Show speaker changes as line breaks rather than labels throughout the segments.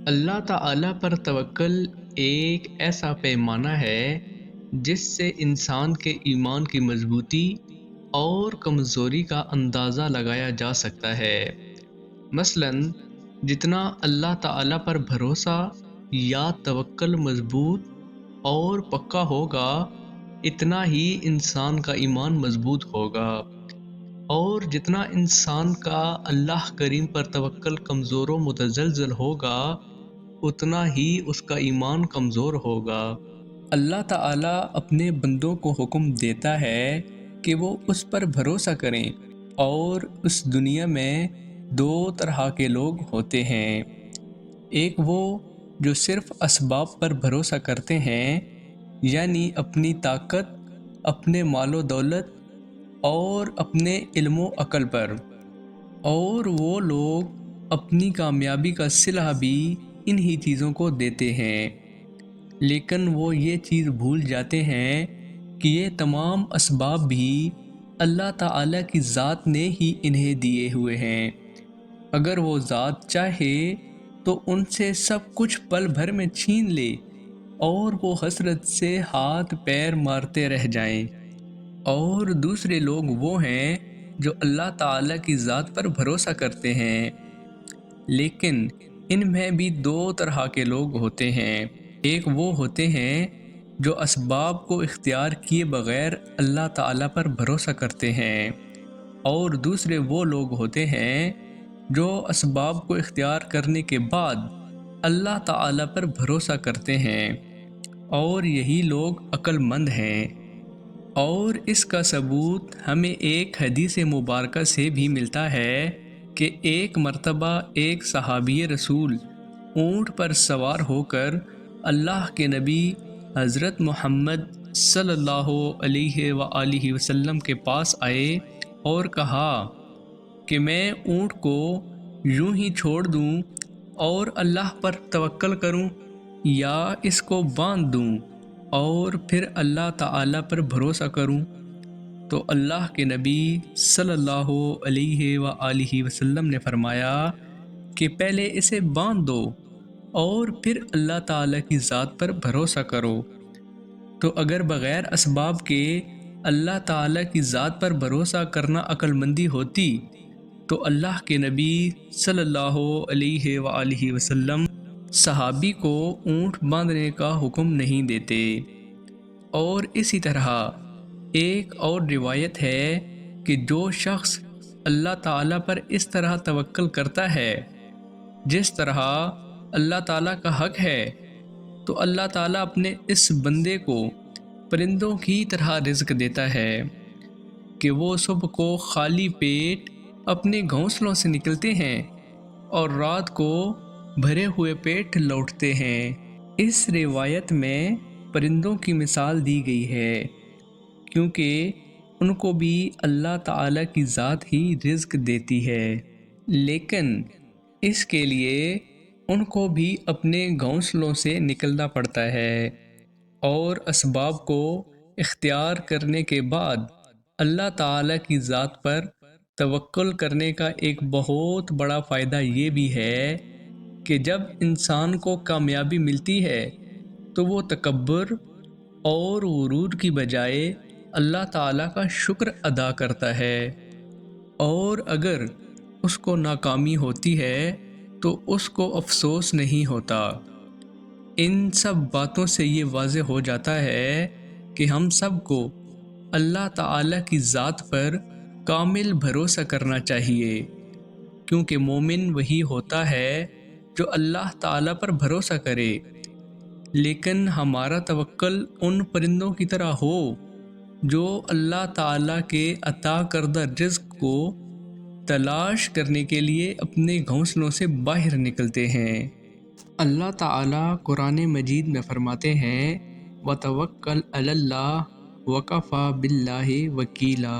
اللہ تعالیٰ پر توکل ایک ایسا پیمانہ ہے جس سے انسان کے ایمان کی مضبوطی اور کمزوری کا اندازہ لگایا جا سکتا ہے۔ مثلاً جتنا اللہ تعالیٰ پر بھروسہ یا توکل مضبوط اور پکا ہوگا، اتنا ہی انسان کا ایمان مضبوط ہوگا، اور جتنا انسان کا اللہ کریم پر توکل کمزور و متزلزل ہوگا، اتنا ہی اس کا ایمان کمزور ہوگا۔ اللہ تعالیٰ اپنے بندوں کو حکم دیتا ہے کہ وہ اس پر بھروسہ کریں، اور اس دنیا میں دو طرح کے لوگ ہوتے ہیں۔ ایک وہ جو صرف اسباب پر بھروسہ کرتے ہیں، یعنی اپنی طاقت، اپنے مال و دولت اور اپنے علم و عقل پر، اور وہ لوگ اپنی کامیابی کا صلہ بھی انہی چیزوں کو دیتے ہیں، لیکن وہ یہ چیز بھول جاتے ہیں کہ یہ تمام اسباب بھی اللہ تعالیٰ کی ذات نے ہی انہیں دیے ہوئے ہیں۔ اگر وہ ذات چاہے تو ان سے سب کچھ پل بھر میں چھین لے، اور وہ حسرت سے ہاتھ پیر مارتے رہ جائیں۔ اور دوسرے لوگ وہ ہیں جو اللہ تعالیٰ کی ذات پر بھروسہ کرتے ہیں، لیکن ان میں بھی دو طرح کے لوگ ہوتے ہیں۔ ایک وہ ہوتے ہیں جو اسباب کو اختیار کیے بغیر اللہ تعالیٰ پر بھروسہ کرتے ہیں، اور دوسرے وہ لوگ ہوتے ہیں جو اسباب کو اختیار کرنے کے بعد اللہ تعالیٰ پر بھروسہ کرتے ہیں، اور یہی لوگ عقل مند ہیں۔ اور اس کا ثبوت ہمیں ایک حدیث مبارکہ سے بھی ملتا ہے کہ ایک مرتبہ ایک صحابی رسول اونٹ پر سوار ہو کر اللہ کے نبی حضرت محمد صلی اللہ علیہ وآلہ وسلم کے پاس آئے اور کہا کہ میں اونٹ کو یوں ہی چھوڑ دوں اور اللہ پر توکل کروں، یا اس کو باندھ دوں اور پھر اللہ تعالیٰ پر بھروسہ کروں؟ تو اللہ کے نبی صلی اللہ علیہ وآلہ وسلم نے فرمایا کہ پہلے اسے باندھ دو اور پھر اللہ تعالیٰ کی ذات پر بھروسہ کرو۔ تو اگر بغیر اسباب کے اللہ تعالیٰ کی ذات پر بھروسہ کرنا عقل مندی ہوتی تو اللہ کے نبی صلی اللہ علیہ وآلہ وسلم صحابی کو اونٹ باندھنے کا حکم نہیں دیتے۔ اور اسی طرح ایک اور روایت ہے کہ جو شخص اللہ تعالیٰ پر اس طرح توکل کرتا ہے جس طرح اللہ تعالیٰ کا حق ہے، تو اللہ تعالیٰ اپنے اس بندے کو پرندوں کی طرح رزق دیتا ہے کہ وہ صبح کو خالی پیٹ اپنے گھونسلوں سے نکلتے ہیں اور رات کو بھرے ہوئے پیٹ لوٹتے ہیں۔ اس روایت میں پرندوں کی مثال دی گئی ہے کیونکہ ان کو بھی اللہ تعالیٰ کی ذات ہی رزق دیتی ہے، لیکن اس کے لیے ان کو بھی اپنے گھونسلوں سے نکلنا پڑتا ہے، اور اسباب کو اختیار کرنے کے بعد اللہ تعالیٰ کی ذات پر توکل کرنے کا ایک بہت بڑا فائدہ یہ بھی ہے کہ جب انسان کو کامیابی ملتی ہے تو وہ تکبر اور غرور کی بجائے اللہ تعالیٰ کا شکر ادا کرتا ہے، اور اگر اس کو ناکامی ہوتی ہے تو اس کو افسوس نہیں ہوتا۔ ان سب باتوں سے یہ واضح ہو جاتا ہے کہ ہم سب کو اللہ تعالیٰ کی ذات پر کامل بھروسہ کرنا چاہیے، کیونکہ مومن وہی ہوتا ہے جو اللہ تعالیٰ پر بھروسہ کرے، لیکن ہمارا توکل ان پرندوں کی طرح ہو جو اللہ تعالیٰ کے عطا کردہ رزق کو تلاش کرنے کے لیے اپنے گھونسلوں سے باہر نکلتے ہیں۔ اللہ تعالیٰ قرآن مجید میں فرماتے ہیں وَتَوَكَّلْ عَلَى اللَّهِ وَكَفَى بِاللَّهِ وَكِيلًا،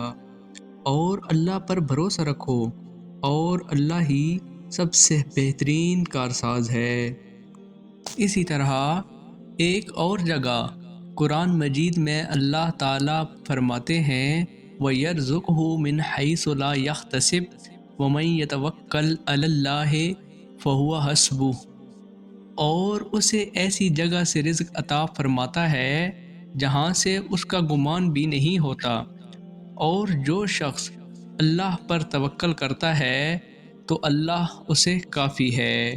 اور اللہ پر بھروسہ رکھو اور اللہ ہی سب سے بہترین کارساز ہے۔ اسی طرح ایک اور جگہ قرآن مجید میں اللہ تعالیٰ فرماتے ہیں وَيَرْزُقْهُ مِنْ حَيْثُ لَا يَحْتَسِبُ وَمَنْ يَتَوَكَّلْ عَلَى اللَّهِ فَهُوَ حَسْبُهُ۔ اور اسے ایسی جگہ سے رزق عطا فرماتا ہے جہاں سے اس کا گمان بھی نہیں ہوتا۔ اور جو شخص اللہ پر توکل کرتا ہے تو اللہ اسے کافی ہے۔